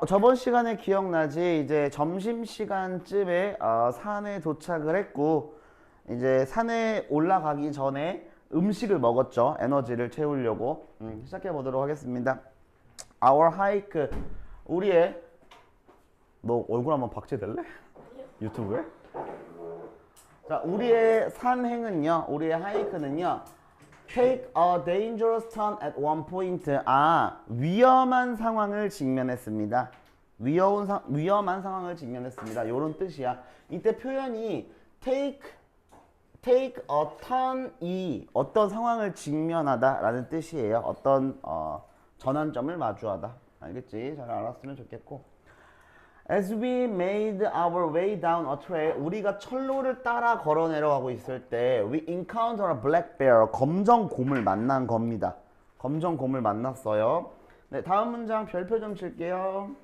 저번 시간에 기억나지? 이제 점심시간쯤에 산에 도착을 했고, 이제 산에 올라가기 전에 음식을 먹었죠. 에너지를 채우려고. 시작해 보도록 하겠습니다. Our hike. 우리의, 너 얼굴 한번 박제될래? 유튜브에? 자, 우리의 산행은요, 우리의 하이크는요, take a dangerous turn at one point. 위험한 상황을 직면했습니다. 위험한 상황을 직면했습니다. 요런 뜻이야. 이때 표현이 take a turn이 어떤 상황을 직면하다 라는 뜻이에요. 어떤 전환점을 마주하다. 알겠지? 잘 알았으면 좋겠고. As we made our way down a trail, 우리가 철로를 따라 걸어 내려가고 있을 때 we encountered a black bear, 검정 곰을 만난 겁니다. 검정 곰을 만났어요. 네, 다음 문장 별표 좀 칠게요.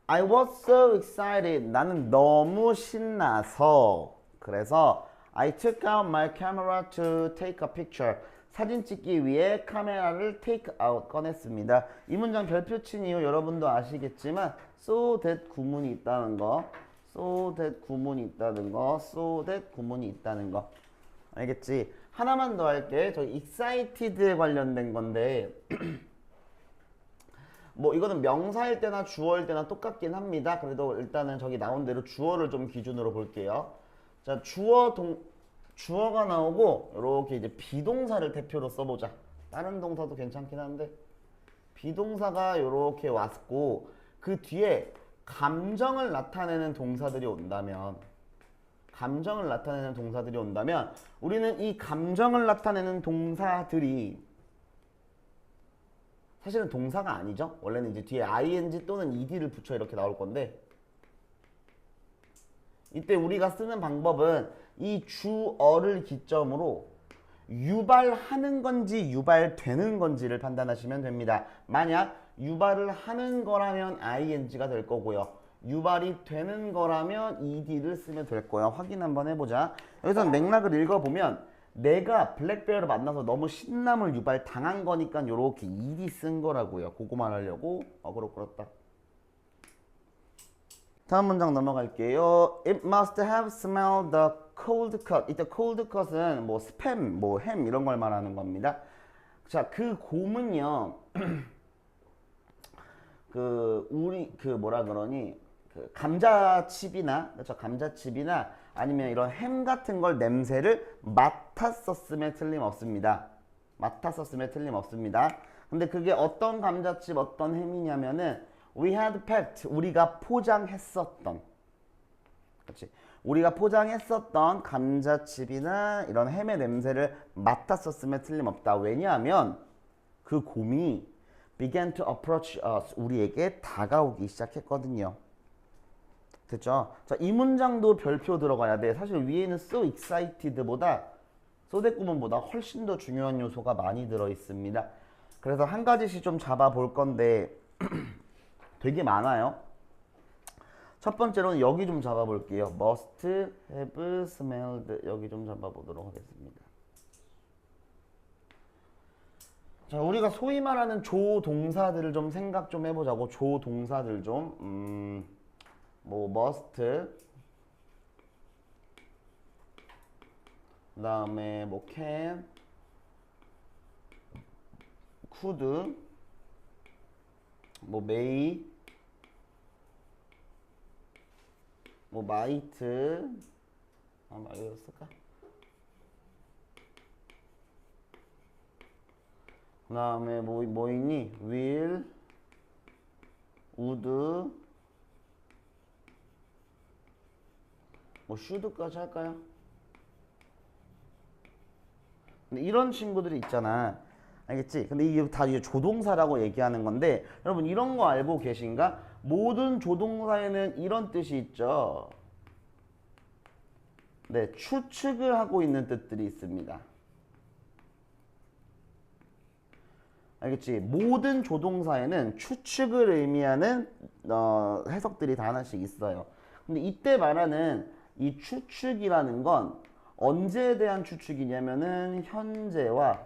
I was so excited. 나는 너무 신나서. 그래서 I took out my camera to take a picture. 사진 찍기 위해 카메라를 take out 꺼냈습니다. 이 문장 별표 친 이유 여러분도 아시겠지만 so that 구문이 있다는 거, so that 구문이 있다는 거, so that 구문이 있다는 거. 알겠지? 하나만 더 할게. 저 excited에 관련된 건데 뭐 이거는 명사일 때나 주어일 때나 똑같긴 합니다. 그래도 일단은 저기 나온 대로 주어를 좀 기준으로 볼게요. 자, 주어가 나오고 이렇게 이제 비동사를 대표로 써보자. 다른 동사도 괜찮긴 한데 비동사가 이렇게 왔고 그 뒤에 감정을 나타내는 동사들이 온다면 우리는 이 감정을 나타내는 동사들이 사실은 동사가 아니죠. 원래는 이제 뒤에 ing 또는 ed를 붙여 이렇게 나올 건데 이때 우리가 쓰는 방법은 이 주어를 기점으로 유발하는 건지 유발되는 건지를 판단하시면 됩니다. 만약 유발을 하는 거라면 ing가 될 거고요. 유발이 되는 거라면 ed를 쓰면 될 거야. 확인 한번 해보자. 여기서 맥락을 읽어보면 내가 블랙베어를 만나서 너무 신남을 유발당한 거니까 이렇게 ed 쓴 거라고요. 그거만 하려고 그렇다. 다음 문장 넘어갈게요. It must have smelled the cold cut. 이때 cold cut은 뭐 스팸, 뭐 햄 이런 걸 말하는 겁니다. 자, 그 곰은요. 뭐라 그러니? 그 감자칩이나 그렇죠? 감자칩이나 아니면 이런 햄 같은 걸 냄새를 맡았었음에 틀림없습니다. 근데 그게 어떤 감자칩, 어떤 햄이냐면은 we had packed, 우리가 포장했었던, 그렇지? 우리가 포장했었던 감자칩이나 이런 햄의 냄새를 맡았었음에 틀림없다. 왜냐하면 그 곰이 began to approach us, 우리에게 다가오기 시작했거든요. 됐죠? 자, 이 문장도 별표 들어가야 돼. 사실 위에는 so excited보다 so that 구문보다 훨씬 더 중요한 요소가 많이 들어 있습니다. 그래서 한 가지씩 좀 잡아볼 건데 되게 많아요. 첫 번째로는 여기 좀 잡아볼게요. must have smelled, 여기 좀 잡아보도록 하겠습니다. 자, 우리가 소위 말하는 조동사들을 좀 생각 좀 해보자고. 조동사들 좀 뭐 must, 그 다음에 뭐 can, could, 뭐 may, 뭐 might, 이거 쓸까? 그 다음에 뭐 있니? will, would, 뭐 should까지 할까요? 근데 이런 친구들이 있잖아. 알겠지? 근데 이게 다 이제 조동사라고 얘기하는 건데 여러분 이런 거 알고 계신가? 모든 조동사에는 이런 뜻이 있죠. 네, 추측을 하고 있는 뜻들이 있습니다. 알겠지? 모든 조동사에는 추측을 의미하는 해석들이 다 하나씩 있어요. 근데 이때 말하는 이 추측이라는 건 언제에 대한 추측이냐면은 현재와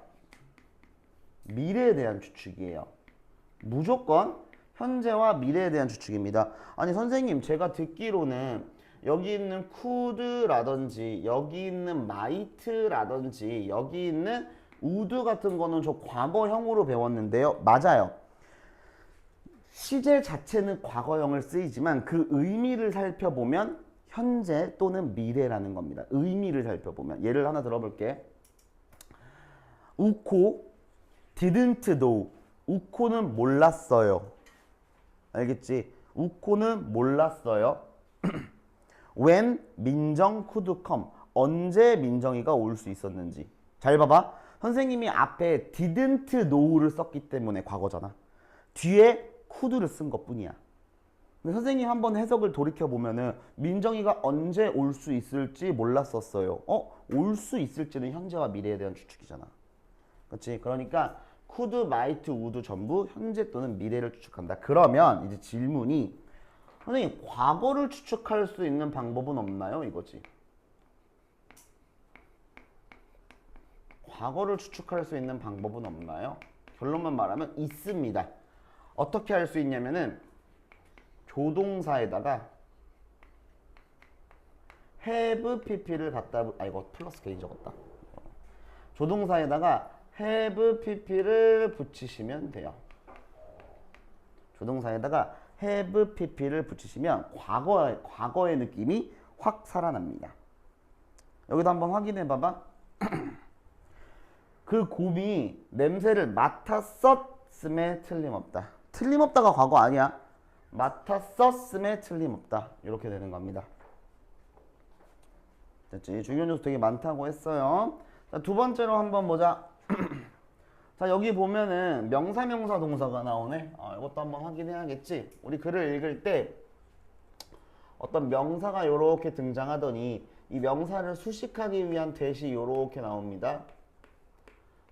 미래에 대한 추측이에요. 무조건 현재와 미래에 대한 추측입니다. 아니 선생님 제가 듣기로는 여기 있는 could라든지 여기 있는 might라든지 여기 있는 would 같은 거는 저 과거형으로 배웠는데요. 맞아요. 시제 자체는 과거형을 쓰이지만 그 의미를 살펴보면 현재 또는 미래라는 겁니다. 의미를 살펴보면 예를 하나 들어볼게. 우코 didn't know. 우코는 몰랐어요. 알겠지? 우코는 몰랐어요. When 민정 could come. 언제 민정이가 올 수 있었는지. 잘 봐봐. 선생님이 앞에 didn't know를 썼기 때문에 과거잖아. 뒤에 could를 쓴 것뿐이야. 근데 선생님 한번 해석을 돌이켜 보면은 민정이가 언제 올 수 있을지 몰랐었어요. 올 수 있을지는 현재와 미래에 대한 추측이잖아. 그렇지? 그러니까 could, might, would 전부 현재 또는 미래를 추측한다. 그러면 이제 질문이 선생님 과거를 추측할 수 있는 방법은 없나요? 이거지. 과거를 추측할 수 있는 방법은 없나요? 결론만 말하면 있습니다. 어떻게 할 수 있냐면은 조동사에다가 have pp를 갖다 이거 플러스 괜히 적었다. 조동사에다가 have pp를 붙이시면 돼요. 조동사에다가 have pp를 붙이시면 과거의 느낌이 확 살아납니다. 여기도 한번 확인해 봐봐. 그 곰이 냄새를 맡았었음에 틀림없다. 틀림없다가 과거 아니야. 맡았었음에 틀림없다. 이렇게 되는 겁니다. 됐지? 중요한 요소 되게 많다고 했어요. 자, 두 번째로 한번 보자. 자, 여기 보면은 명사, 명사, 동사가 나오네. 이것도 한번 확인해야겠지. 우리 글을 읽을 때 어떤 명사가 이렇게 등장하더니 이 명사를 수식하기 위한 대시 이렇게 나옵니다.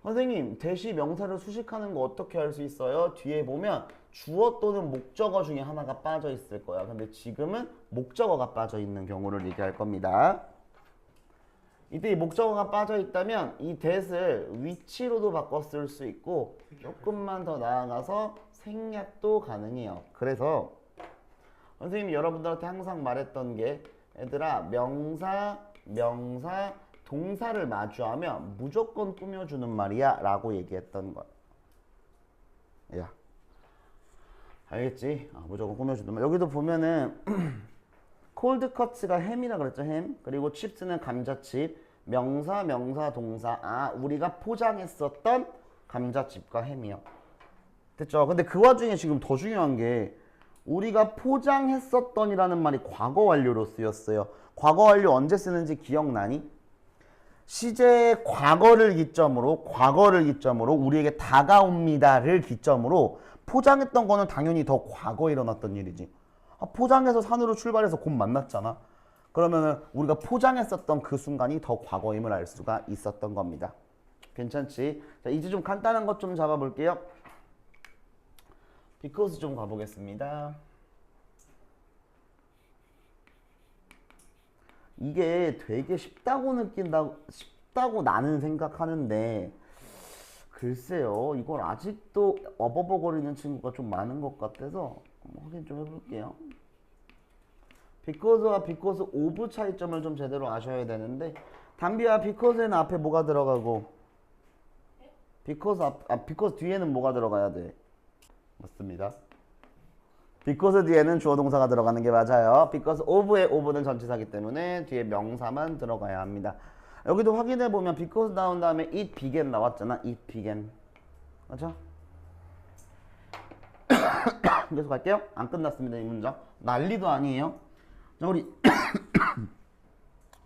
선생님, 대시 명사를 수식하는 거 어떻게 할 수 있어요? 뒤에 보면 주어 또는 목적어 중에 하나가 빠져 있을 거야. 근데 지금은 목적어가 빠져 있는 경우를 얘기할 겁니다. 이때 이 목적어가 빠져 있다면 이 that을 위치로도 바꿔 쓸 수 있고 조금만 더 나아가서 생략도 가능해요. 그래서 선생님이 여러분들한테 항상 말했던 게 얘들아 명사, 동사를 마주하면 무조건 꾸며주는 말이야 라고 얘기했던 거야. 야, 알겠지? 무조건 꾸며주는 말. 여기도 보면은 cold cuts가 햄이라 그랬죠. 햄. 그리고 chips는 감자칩. 명사, 동사. 우리가 포장했었던 감자칩과 햄이요. 됐죠? 근데 그 와중에 지금 더 중요한 게 우리가 포장했었던이라는 말이 과거 완료로 쓰였어요. 과거 완료 언제 쓰는지 기억나니? 시제의 과거를 기점으로 우리에게 다가옵니다를 기점으로 포장했던 거는 당연히 더 과거에 일어났던 일이지. 포장해서 산으로 출발해서 곧 만났잖아. 그러면은 우리가 포장했었던 그 순간이 더 과거임을 알 수가 있었던 겁니다. 괜찮지? 자, 이제 좀 간단한 것 좀 잡아볼게요. because 좀 가보겠습니다. 이게 되게 쉽다고 나는 생각하는데 글쎄요, 이걸 아직도 어버버거리는 친구가 좀 많은 것 같아서 확인 좀 해볼게요. because와 because of 차이점을 좀 제대로 아셔야 되는데 담비야, because에는 앞에 뭐가 들어가고 because 뒤에는 뭐가 들어가야 돼? 맞습니다. because 뒤에는 주어 동사가 들어가는 게 맞아요. because of의 of는 전치사기 때문에 뒤에 명사만 들어가야 합니다. 여기도 확인해 보면 because 나온 다음에 it began 나왔잖아. it began. 맞죠? 계속 갈게요. 안 끝났습니다. 이 문장. 난리도 아니에요. 자,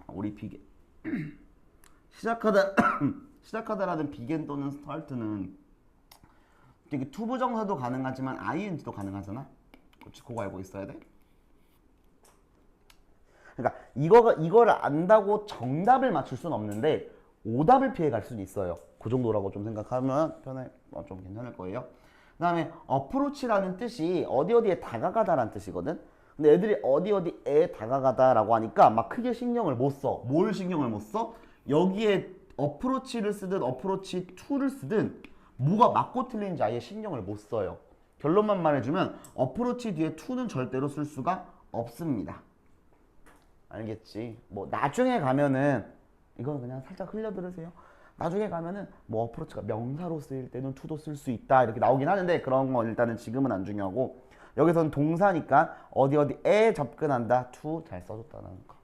우리 began. 시작하다라는 began 또는 start는 되게 투부정사도 가능하지만 ing도 가능하잖아. 그렇지? 그거 알고 있어야 돼. 그러니까 이거를 안다고 정답을 맞출 수는 없는데 오답을 피해 갈 수는 있어요. 그 정도라고 좀 생각하면 좀 괜찮을 거예요. 그 다음에 approach라는 뜻이 어디에 다가가다라는 뜻이거든. 근데 애들이 어디에 다가가다라고 하니까 막 크게 신경을 못 써. 뭘 신경을 못 써? 여기에 approach를 쓰든 approach to를 쓰든 뭐가 맞고 틀린지 아예 신경을 못 써요. 결론만 말해주면 approach 뒤에 to는 절대로 쓸 수가 없습니다. 알겠지? 뭐 나중에 가면은 이건 그냥 살짝 흘려 들으세요. 나중에 가면은 뭐 approach가 명사로 쓰일 때는 to도 쓸 수 있다 이렇게 나오긴 하는데 그런 건 일단은 지금은 안 중요하고 여기서는 동사니까 어디에 접근한다 to 잘 써줬다는 거.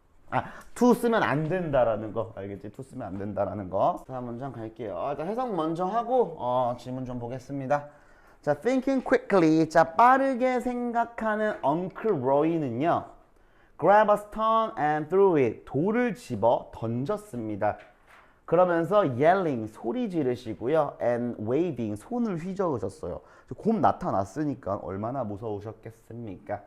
to 쓰면 안 된다라는 거 알겠지? to 쓰면 안 된다라는 거. 다음 문장 갈게요. 자, 해석 먼저 하고 질문 좀 보겠습니다. 자, thinking quickly. 자, 빠르게 생각하는 Uncle Roy는요. grab a stone and threw it. 돌을 집어 던졌습니다. 그러면서 yelling 소리 지르시고요. and waving 손을 휘저으셨어요. 곰 나타났으니까 얼마나 무서우셨겠습니까?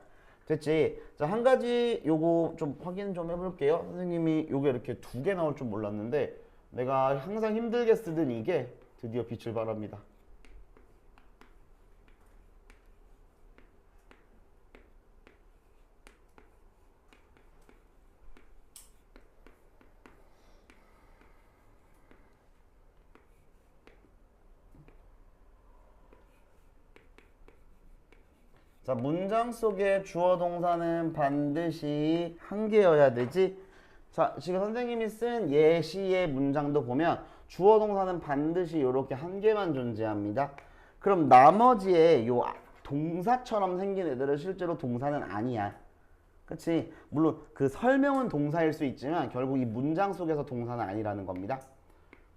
됐지? 자, 한 가지 요거 좀 확인 좀 해볼게요. 선생님이 요게 이렇게 두 개 나올 줄 몰랐는데 내가 항상 힘들게 쓰던 이게 드디어 빛을 발합니다. 자, 문장 속에 주어 동사는 반드시 한 개여야 되지. 자, 지금 선생님이 쓴 예시의 문장도 보면 주어 동사는 반드시 이렇게 한 개만 존재합니다. 그럼 나머지의 요 동사처럼 생긴 애들은 실제로 동사는 아니야. 그치? 물론 그 설명은 동사일 수 있지만 결국 이 문장 속에서 동사는 아니라는 겁니다.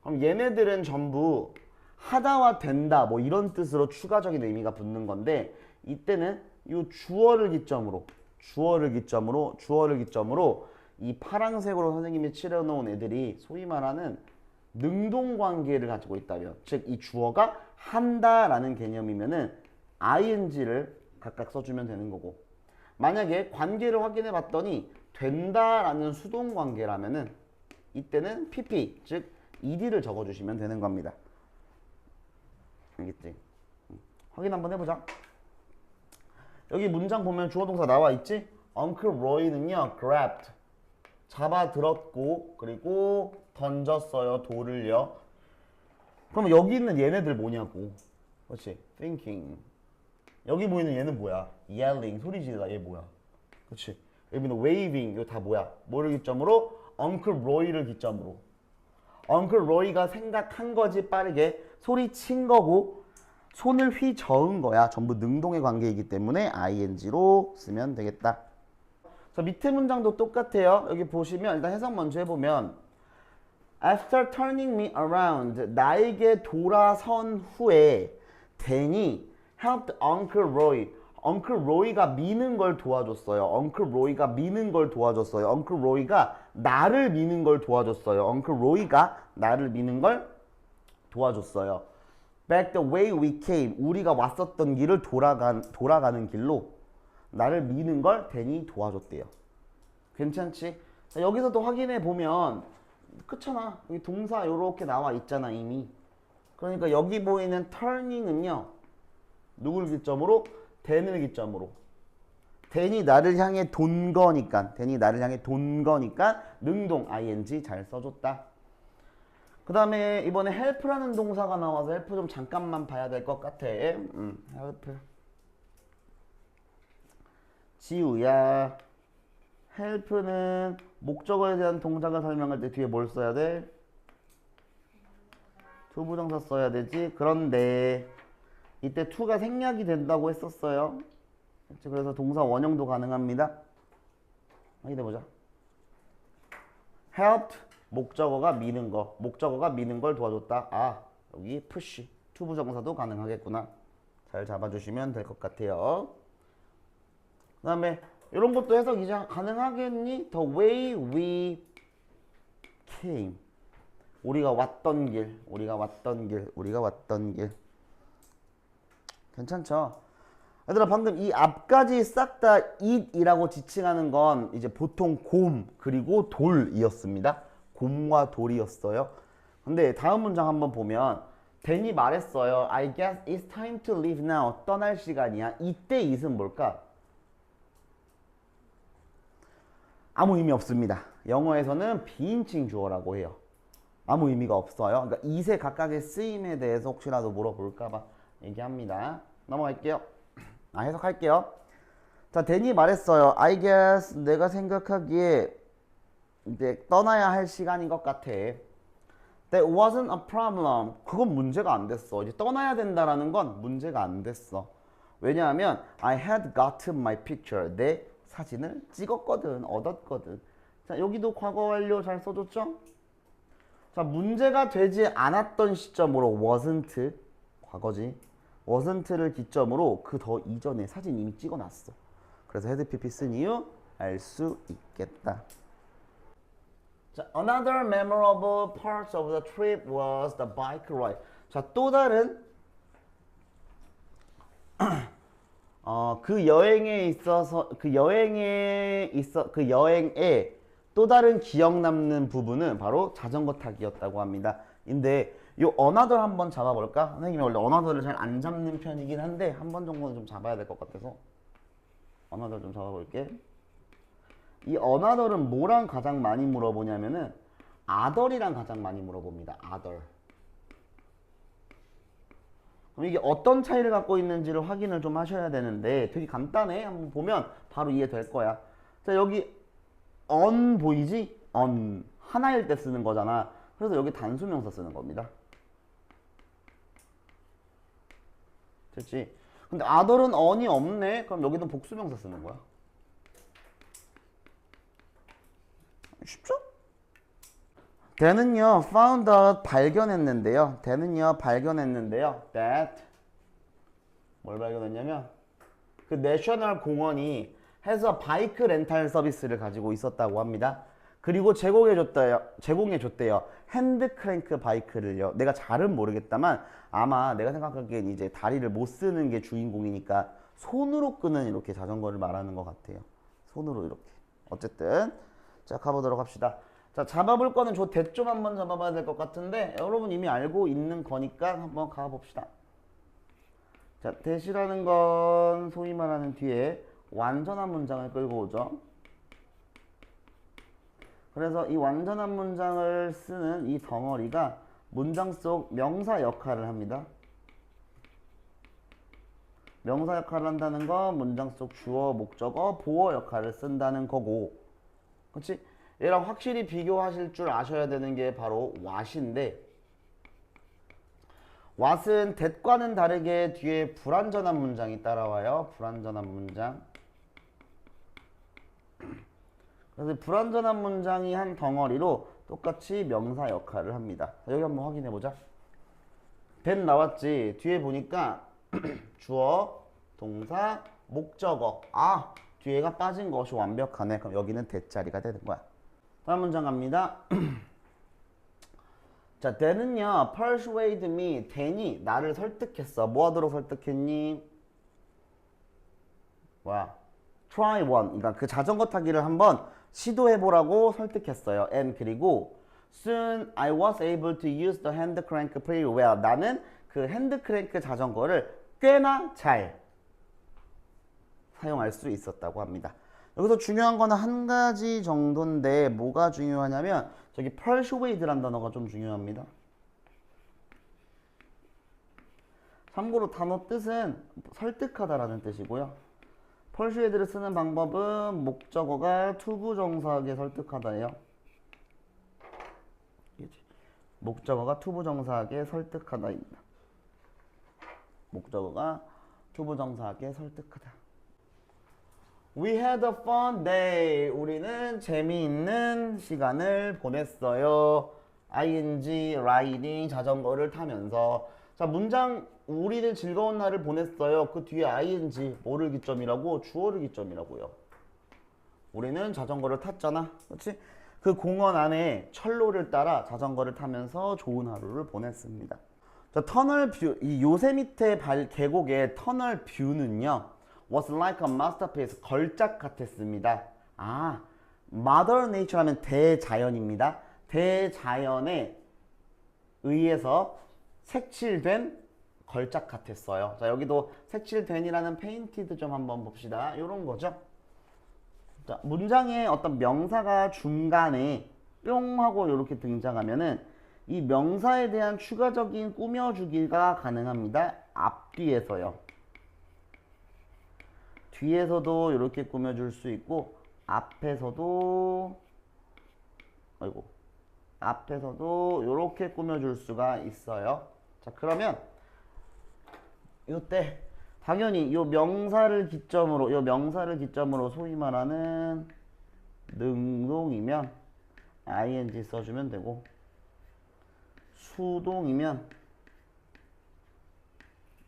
그럼 얘네들은 전부 하다와 된다 뭐 이런 뜻으로 추가적인 의미가 붙는 건데 이때는 이 주어를 기점으로 이 파란색으로 선생님이 칠해놓은 애들이 소위 말하는 능동관계를 가지고 있다면 즉 이 주어가 한다라는 개념이면은 ing를 각각 써주면 되는 거고 만약에 관계를 확인해 봤더니 된다라는 수동관계라면은 이때는 pp 즉 ed를 적어주시면 되는 겁니다. 알겠지? 확인 한번 해보자. 여기 문장 보면 주어 동사 나와 있지? Uncle Roy는요, grabbed. 잡아들었고, 그리고 던졌어요, 돌을요. 그럼 여기 있는 얘네들 뭐냐고. 그렇지? Thinking. 여기 보이는 얘는 뭐야? Yelling. 소리 지르다. 얘 뭐야? 그렇지? 여기는 waving. 이거 다 뭐야? 뭐를 기점으로? Uncle Roy를 기점으로. Uncle Roy가 생각한 거지 빠르게. 소리 친 거고, 손을 휘저은 거야. 전부 능동의 관계이기 때문에 ing로 쓰면 되겠다. 자, 밑에 문장도 똑같아요. 여기 보시면 일단 해석 먼저 해보면 After turning me around 나에게 돌아선 후에 Danny helped Uncle Roy Uncle Roy가 미는 걸 도와줬어요. Uncle Roy가 미는 걸 도와줬어요. Uncle Roy가 나를 미는 걸 도와줬어요. Uncle Roy가 나를 미는 걸 도와줬어요. Back the way we came. 우리가 왔었던 길을 돌아가는 길로 나를 미는 걸 데니 도와줬대요. 괜찮지? 자, 여기서도 확인해 보면 그렇잖아. 여기 동사 이렇게 나와 있잖아 이미. 그러니까 여기 보이는 turning은요. 누굴 기점으로? 댄을 기점으로. 댄이 나를 향해 돈 거니까 능동 ing 잘 써줬다. 그 다음에 이번에 help라는 동사가 나와서 help 좀 잠깐만 봐야 될 것 같아. help. 지우야. help는 목적어에 대한 동작을 설명할 때 뒤에 뭘 써야 돼? 투부정사 써야 되지. 그런데 이때 to가 생략이 된다고 했었어요. 그래서 동사 원형도 가능합니다. 확인해보자. helped. 목적어가 미는 걸 도와줬다. 아, 여기 push, 투부정사도 가능하겠구나. 잘 잡아주시면 될 것 같아요. 그 다음에 이런 것도 해석 이제 가능하겠니? The way we came. 우리가 왔던 길. 괜찮죠? 얘들아 방금 이 앞까지 싹 다 it이라고 지칭하는 건 이제 보통 곰 그리고 돌이었습니다. 곰과 돌이었어요. 근데 다음 문장 한번 보면 댄이 말했어요. I guess it's time to leave now. 떠날 시간이야. 이때 it은 뭘까? 아무 의미 없습니다. 영어에서는 비인칭 주어라고 해요. 아무 의미가 없어요. 그러니까 it의 각각의 쓰임에 대해서 혹시라도 물어볼까봐 얘기합니다. 넘어갈게요. 해석할게요. 자, 데니 말했어요. I guess 내가 생각하기에 이제 떠나야 할 시간인 것 같아. That wasn't a problem. 그건 문제가 안 됐어. 이제 떠나야 된다라는 건 문제가 안 됐어. 왜냐하면 I had gotten my picture. 내 사진을 찍었거든, 얻었거든. 자, 여기도 과거 완료 잘 써줬죠? 자, 문제가 되지 않았던 시점으로 wasn't, 과거지. wasn't를 기점으로 그 더 이전에 사진 이미 찍어놨어. 그래서 had pp 쓴 이유 알 수 있겠다. 자, another memorable part of the trip was the bike ride. 자, 또 다른 그 여행에 또 다른 기억 남는 부분은 바로 자전거 타기였다고 합니다. 근데 요 another 한번 잡아볼까? 선생님이 원래 another를 잘 안 잡는 편이긴 한데 한 번 정도는 좀 잡아야 될 것 같아서 another 좀 잡아볼게. 이 another은 뭐랑 가장 많이 물어보냐면은 other이랑 가장 많이 물어봅니다. other. 그럼 이게 어떤 차이를 갖고 있는지를 확인을 좀 하셔야 되는데 되게 간단해. 한번 보면 바로 이해될 거야. 자, 여기 on 보이지? on 하나일 때 쓰는 거잖아. 그래서 여기 단수명사 쓰는 겁니다. 됐지? 근데 other은 on이 없네. 그럼 여기도 복수명사 쓰는 거야. 쉽죠? 대는요 found out 발견했는데요. that 뭘 발견했냐면 그 내셔널 공원이 해서 바이크 렌탈 서비스를 가지고 있었다고 합니다. 그리고 제공해줬대요. 핸드 크랭크 바이크를요. 내가 잘은 모르겠다만 아마 내가 생각하기엔 이제 다리를 못 쓰는 게 주인공이니까 손으로 끄는 이렇게 자전거를 말하는 것 같아요. 손으로 이렇게. 어쨌든 자, 가보도록 합시다. 자, 잡아볼 거는 저 대 좀 한번 잡아봐야 될 것 같은데 여러분 이미 알고 있는 거니까 한번 가봅시다. 자, 대시라는 건 소위 말하는 뒤에 완전한 문장을 끌고 오죠. 그래서 이 완전한 문장을 쓰는 이 덩어리가 문장 속 명사 역할을 합니다. 명사 역할을 한다는 건 문장 속 주어, 목적어, 보어 역할을 쓴다는 거고, 그렇지? 얘랑 확실히 비교하실 줄 아셔야 되는 게 바로 what인데, what은 that과는 다르게 뒤에 불완전한 문장이 따라와요. 불완전한 문장. 그래서 불완전한 문장이 한 덩어리로 똑같이 명사 역할을 합니다. 여기 한번 확인해 보자. that 나왔지. 뒤에 보니까 주어, 동사, 목적어. 아, 뒤에가 빠진 것이 완벽하네. 그럼 여기는 that 자리가 되는 거야. 다음 문장 갑니다. 자, 대는요 persuade me. 대니 나를 설득했어. 뭐 하도록 설득했니? 뭐야? try one. 그러니까 그 자전거 타기를 한번 시도해보라고 설득했어요. and 그리고 soon I was able to use the hand crank pretty well. 나는 그 핸드 크랭크 자전거를 꽤나 잘 사용할 수 있었다고 합니다. 여기서 중요한 거는 한 가지 정도인데 뭐가 중요하냐면 저기 persuade란 단어가 좀 중요합니다. 참고로 단어 뜻은 설득하다라는 뜻이고요. persuade를 쓰는 방법은 목적어가 투부정사하게 설득하다예요. 목적어가 투부정사하게 설득하다입니다. 목적어가 투부정사하게 설득하다. We had a fun day. 우리는 재미있는 시간을 보냈어요. ing, riding, 자전거를 타면서. 자, 문장 우리는 즐거운 날을 보냈어요. 그 뒤에 ing, 뭐를 기점이라고? 주어를 기점이라고요. 우리는 자전거를 탔잖아. 그렇지? 그 공원 안에 철로를 따라 자전거를 타면서 좋은 하루를 보냈습니다. 자, 터널 뷰, 이 요세미테 계곡의 터널 뷰는요. was like a masterpiece. 걸작 같았습니다. 아, Mother Nature 하면 대자연입니다. 대자연에 의해서 색칠된 걸작 같았어요. 자, 여기도 색칠된이라는 painted 좀 한번 봅시다. 이런 거죠. 자, 문장에 어떤 명사가 중간에 뿅 하고 이렇게 등장하면은 이 명사에 대한 추가적인 꾸며주기가 가능합니다. 앞뒤에서요. 뒤에서도 이렇게 꾸며줄 수 있고 앞에서도 아이고 앞에서도 이렇게 꾸며줄 수가 있어요. 자 그러면 이때 당연히 요 명사를 기점으로 소위 말하는 능동이면 ing 써주면 되고 수동이면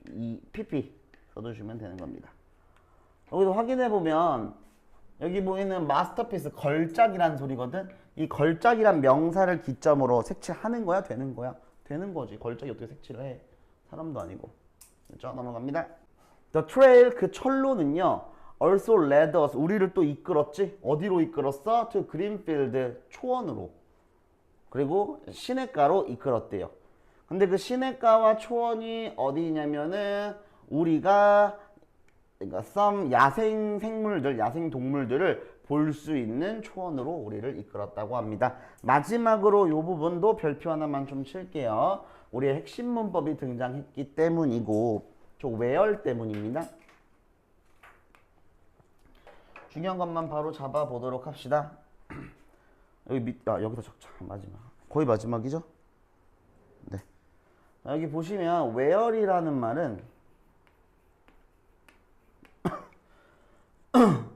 이 pp 써주시면 되는 겁니다. 여기서 확인해보면 여기 보이는 마스터피스 걸작이란 소리거든. 이 걸작이란 명사를 기점으로 색칠하는 거야? 되는 거야? 되는 거지. 걸작이 어떻게 색칠을 해? 사람도 아니고. 자 넘어갑니다. The trail 그 철로는요 also led us 우리를 또 이끌었지. 어디로 이끌었어? To Greenfield 초원으로. 그리고 시냇가로 이끌었대요. 근데 그 시냇가와 초원이 어디냐면은 우리가 그러니까 some 야생 생물들, 야생 동물들을 볼 수 있는 초원으로 우리를 이끌었다고 합니다. 마지막으로 이 부분도 별표 하나만 좀 칠게요. 우리의 핵심 문법이 등장했기 때문이고 저 where 때문입니다. 중요한 것만 바로 잡아보도록 합시다. 여기서 적자 마지막 거의 마지막이죠? 네. 여기 보시면 where이라는 말은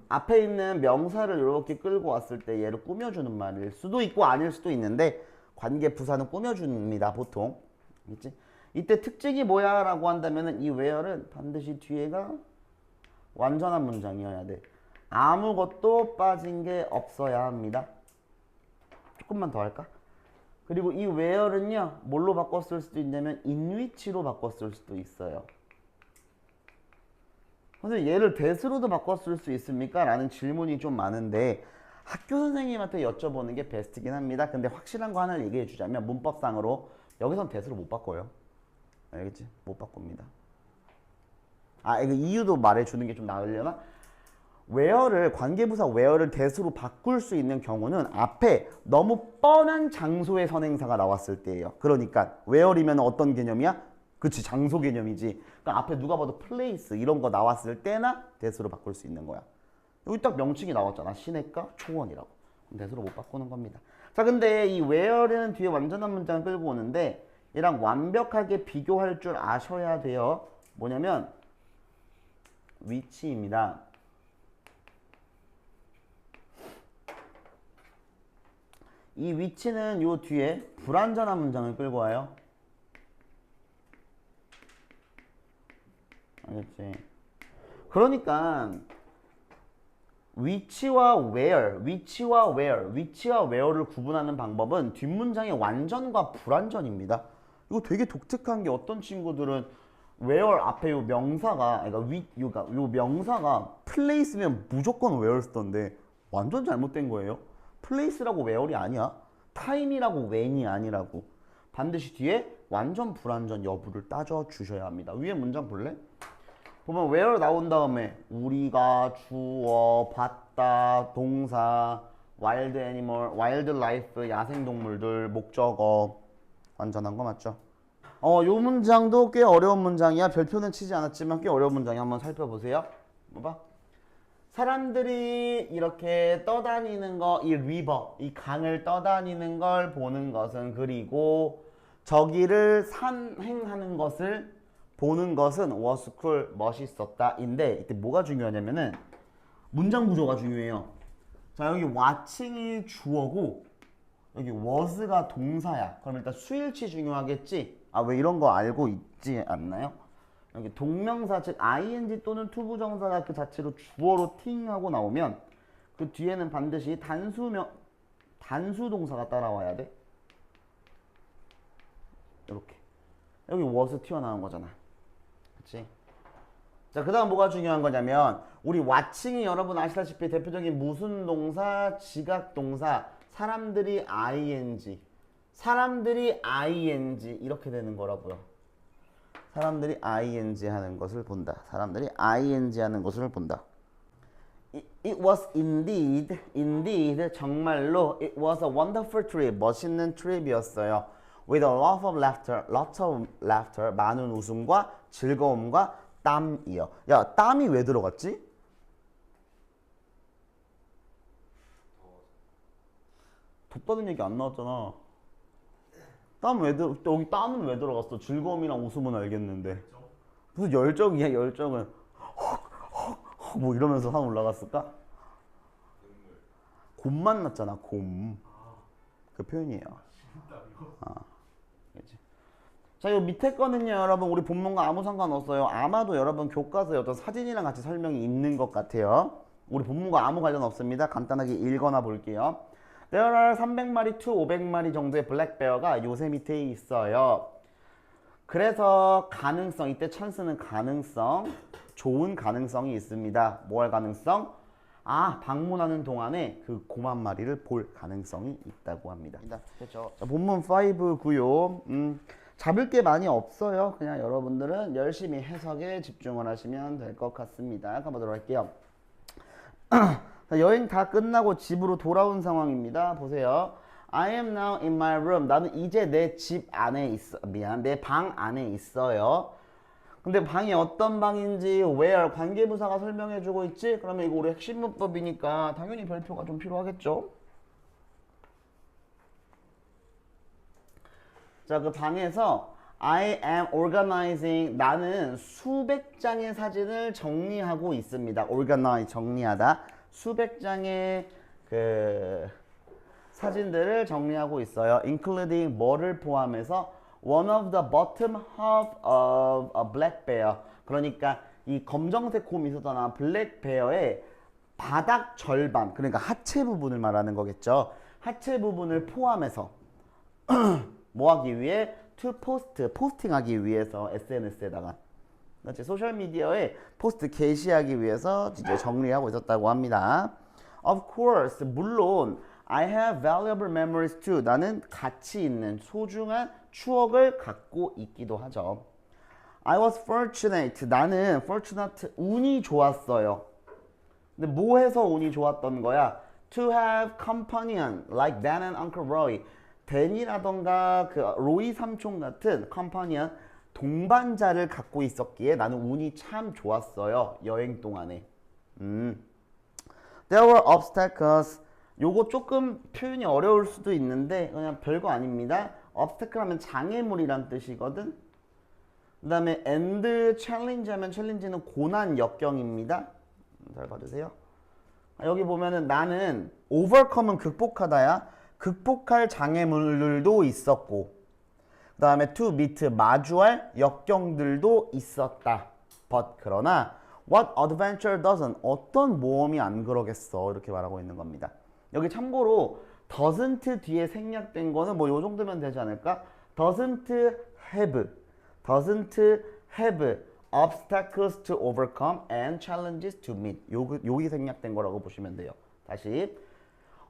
앞에 있는 명사를 이렇게 끌고 왔을 때 얘를 꾸며주는 말일 수도 있고 아닐 수도 있는데 관계 부사는 꾸며줍니다 보통. 알겠지? 이때 특징이 뭐야 라고 한다면 이 where는 반드시 뒤에가 완전한 문장이어야 돼. 아무것도 빠진 게 없어야 합니다. 조금만 더 할까? 그리고 이 where는요 뭘로 바꿨을 수도 있냐면 in which로 바꿨을 수도 있어요. 선생님 얘를 that으로도 바꿨을 수 있습니까? 라는 질문이 좀 많은데 학교 선생님한테 여쭤보는 게 베스트긴 합니다. 근데 확실한 거 하나를 얘기해 주자면 문법상으로 여기선 that으로 못 바꿔요. 알겠지? 못 바꿉니다. 이거 이유도 말해 주는 게 좀 나으려나? where를 관계부사 where를 that으로 바꿀 수 있는 경우는 앞에 너무 뻔한 장소의 선행사가 나왔을 때예요. 그러니까 where이면 어떤 개념이야? 그치 장소 개념이지. 그러니까 앞에 누가 봐도 place 이런 거 나왔을 때나 that으로 바꿀 수 있는 거야. 여기 딱 명칭이 나왔잖아. 시냇가 초원이라고. that으로 못 바꾸는 겁니다. 자 근데 이 where는 뒤에 완전한 문장을 끌고 오는데 얘랑 완벽하게 비교할 줄 아셔야 돼요. 뭐냐면 which입니다. 이 which는 요 뒤에 불완전한 문장을 끌고 와요. 알겠지? 그러니까 which와 where를 구분하는 방법은 뒷문장의 완전과 불완전입니다. 이거 되게 독특한 게 어떤 친구들은 where 앞에 요 명사가 그러니까 요 명사가 place면 무조건 where 쓰던데 완전 잘못된 거예요. place라고 where이 아니야. time이라고 when이 아니라고. 반드시 뒤에 완전 불완전 여부를 따져 주셔야 합니다. 위에 문장 볼래? 보면 where 나온 다음에 우리가 주어 봤다 동사 wild animal, wildlife 야생동물들 목적어 완전한 거 맞죠? 요 문장도 꽤 어려운 문장이야. 별표는 치지 않았지만 꽤 어려운 문장이 한번 살펴보세요. 봐봐. 사람들이 이렇게 떠다니는 거, 이 리버, 이 강을 떠다니는 걸 보는 것은 그리고 저기를 산행하는 것을 보는 것은 was cool, 멋있었다 인데 이때 뭐가 중요하냐면은 문장 구조가 중요해요. 자 여기 watching이 주어고 여기 was가 동사야. 그럼 일단 수일치 중요하겠지? 왜 이런 거 알고 있지 않나요? 여기 동명사 즉 ing 또는 투부정사가 그 자체로 주어로 팅하고 나오면 그 뒤에는 반드시 단수 동사가 따라와야 돼. 이렇게 여기 was 튀어나온 거잖아. 그치? 자, 그 다음 뭐가 중요한 거냐면 우리 watching이 여러분 아시다시피 대표적인 무슨 동사, 지각 동사, 사람들이 ing 이렇게 되는 거라고요. 사람들이 ing 하는 것을 본다. 사람들이 ing 하는 것을 본다. It was indeed 정말로 it was a wonderful trip. 멋있는 트립이었어요. With a lots of laughter 많은 웃음과 즐거움과 땀이요. 야, 땀이 왜 들어갔지? 덥다는 얘기 안 나왔잖아. 여기 땀은 왜 들어갔어? 즐거움이랑 웃음은 알겠는데. 무슨 열정이야, 열정은. 뭐 이러면서 한 올라갔을까? 곰만 났잖아, 곰. 그 표현이에요. 그치? 자, 이 밑에 거는요, 여러분, 우리 본문과 아무 상관없어요. 아마도 여러분 교과서에 어떤 사진이랑 같이 설명이 있는 것 같아요. 우리 본문과 아무 관련 없습니다. 간단하게 읽어나 볼게요. There are 300마리 to 500마리 정도의 블랙베어가 요세미테에 있어요. 그래서 가능성, 이때 찬스는 가능성, 좋은 가능성이 있습니다. 뭐 할 가능성? 방문하는 동안에 그 곰 한 마리를 볼 가능성이 있다고 합니다. 그렇죠. 자, 본문 5고요. 잡을 게 많이 없어요. 그냥 여러분들은 열심히 해석에 집중을 하시면 될 것 같습니다. 가보도록 할게요. 자, 여행 다 끝나고 집으로 돌아온 상황입니다. 보세요. I am now in my room. 나는 이제 내 집 안에 있어. 내 방 안에 있어요. 근데 방이 어떤 방인지 where 관계부사가 설명해주고 있지? 그러면 이거 우리 핵심 문법이니까 당연히 별표가 좀 필요하겠죠? 자, 그 방에서 I am organizing. 나는 수백 장의 사진을 정리하고 있습니다. organize, 정리하다. 수백 장의 그 사진들을 정리하고 있어요. including 뭐를 포함해서 one of the bottom half of a black bear. 그러니까 이 검정색 곰이 있었잖아. 블랙 베어의 바닥 절반, 그러니까 하체 부분을 말하는 거겠죠. 하체 부분을 포함해서 뭐 하기 위해? to post, 포스팅하기 위해서 SNS에다가. 그렇지? 소셜미디어에 포스트 게시하기 위해서 이제 정리하고 있었다고 합니다. Of course, 물론 I have valuable memories too. 나는 가치 있는 소중한 추억을 갖고 있기도 하죠. I was fortunate. 나는 fortunate, 운이 좋았어요. 근데 뭐 해서 운이 좋았던 거야? To have companion like Dan and Uncle Roy. 댄이라던가 그 로이 삼촌 같은 companion, 동반자를 갖고 있었기에 나는 운이 참 좋았어요. 여행 동안에. There were obstacles. 요거 조금 표현이 어려울 수도 있는데 그냥 별거 아닙니다. obstacle 하면 장애물이란 뜻이거든. 그 다음에 and challenge 하면 challenge는 고난 역경입니다. 잘 봐주세요. 여기 보면은 나는 overcome은 극복하다야. 극복할 장애물들도 있었고, 그 다음에 to meet 마주할 역경들도 있었다. but 그러나 what adventure doesn't, 어떤 모험이 안 그러겠어, 이렇게 말하고 있는 겁니다. 여기 참고로 doesn't 뒤에 생략된 거는 뭐 요 정도면 되지 않을까? doesn't have obstacles to overcome and challenges to meet. 여기 생략된 거라고 보시면 돼요. 다시,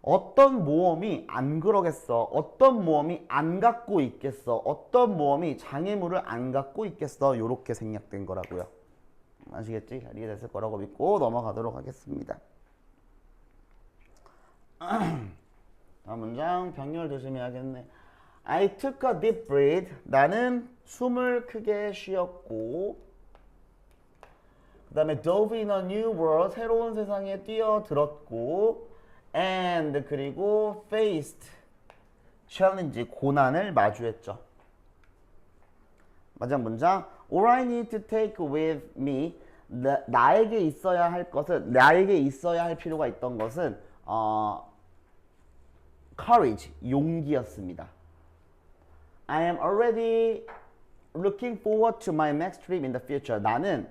어떤 모험이 안 그러겠어, 어떤 모험이 안 갖고 있겠어, 어떤 모험이 장애물을 안 갖고 있겠어, 요렇게 생략된 거라고요. 아시겠지? 잘 이해됐을 거라고 믿고 넘어가도록 하겠습니다. 다음 문장 병렬 조심해야겠네. I took a deep breath. 나는 숨을 크게 쉬었고, 그 다음에 dove in a new world. 새로운 세상에 뛰어들었고, and 그리고 faced challenge, 고난을 마주했죠. 마지막 문장. All I need to take with me. 나에게 있어야 할 것은, 나에게 있어야 할 필요가 있던 것은 courage, 용기였습니다. I am already looking forward to my next trip in the future. 나는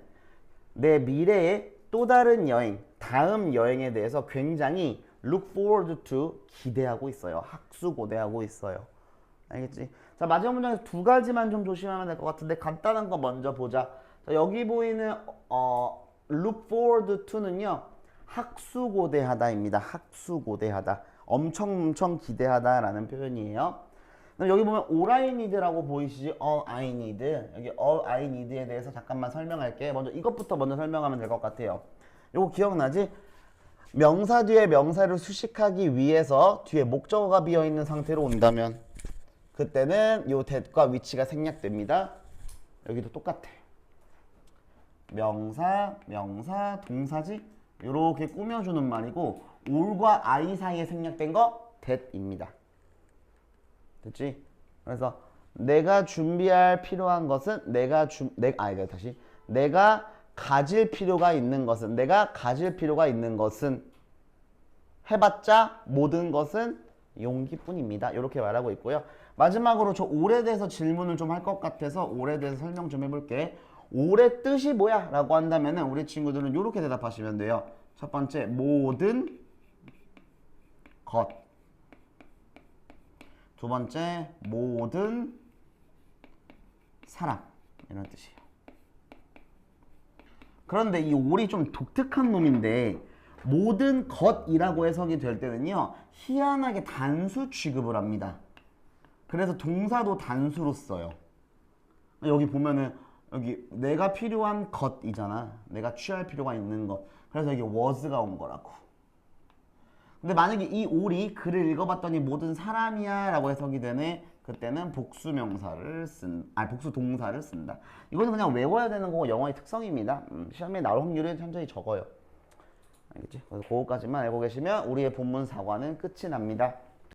내 미래의 또 다른 여행, 다음 여행에 대해서 굉장히 look forward to, 기대하고 있어요. 학수고대하고 있어요. 알겠지? 자, 마지막 문장에서 두 가지만 좀 조심하면 될 것 같은데 간단한 거 먼저 보자. 자, 여기 보이는 look forward to는요, 학수고대하다입니다. 학수고대하다. 엄청 기대하다라는 표현이에요. 여기 보면 all I need라고 보이시지? all I need. 여기 all I need에 대해서 잠깐만 설명할게. 먼저 이것부터 먼저 설명하면 될 것 같아요. 요거 기억나지? 명사 뒤에 명사를 수식하기 위해서 뒤에 목적어가 비어있는 상태로 온다면 그때는 요 that과 which가 생략됩니다. 여기도 똑같아. 명사, 동사지? 요렇게 꾸며주는 말이고 all과 I 사이에 생략된 거 that입니다. 됐지? 그래서 내가 준비할 필요한 것은 내가 가질 필요가 있는 것은 해봤자 모든 것은 용기뿐입니다. 이렇게 말하고 있고요. 마지막으로 저 올해 대해서 질문을 좀 할 것 같아서 올해 대해서 설명 좀 해볼게. 올해 뜻이 뭐야? 라고 한다면은 우리 친구들은 이렇게 대답하시면 돼요. 첫 번째, 모든 것. 두 번째, 모든 사람. 이런 뜻이에요. 그런데 이 올이 좀 독특한 놈인데 모든 것이라고 해석이 될 때는요. 희한하게 단수 취급을 합니다. 그래서 동사도 단수로 써요. 여기 보면은 여기 내가 필요한 것이잖아. 내가 취할 필요가 있는 것. 그래서 여기 was가 온 거라고. 근데 만약에 이 올이 글을 읽어봤더니 모든 사람이야 라고 해석이 되네. 그때는 복수 동사를 쓴다. 이거는 그냥 외워야 되는 거고 영어의 특성입니다. 시험에 나올 확률은 현저히 적어요. 알겠지? 그래서 그거까지만 알고 계시면 우리의 본문 사과는 끝이 납니다.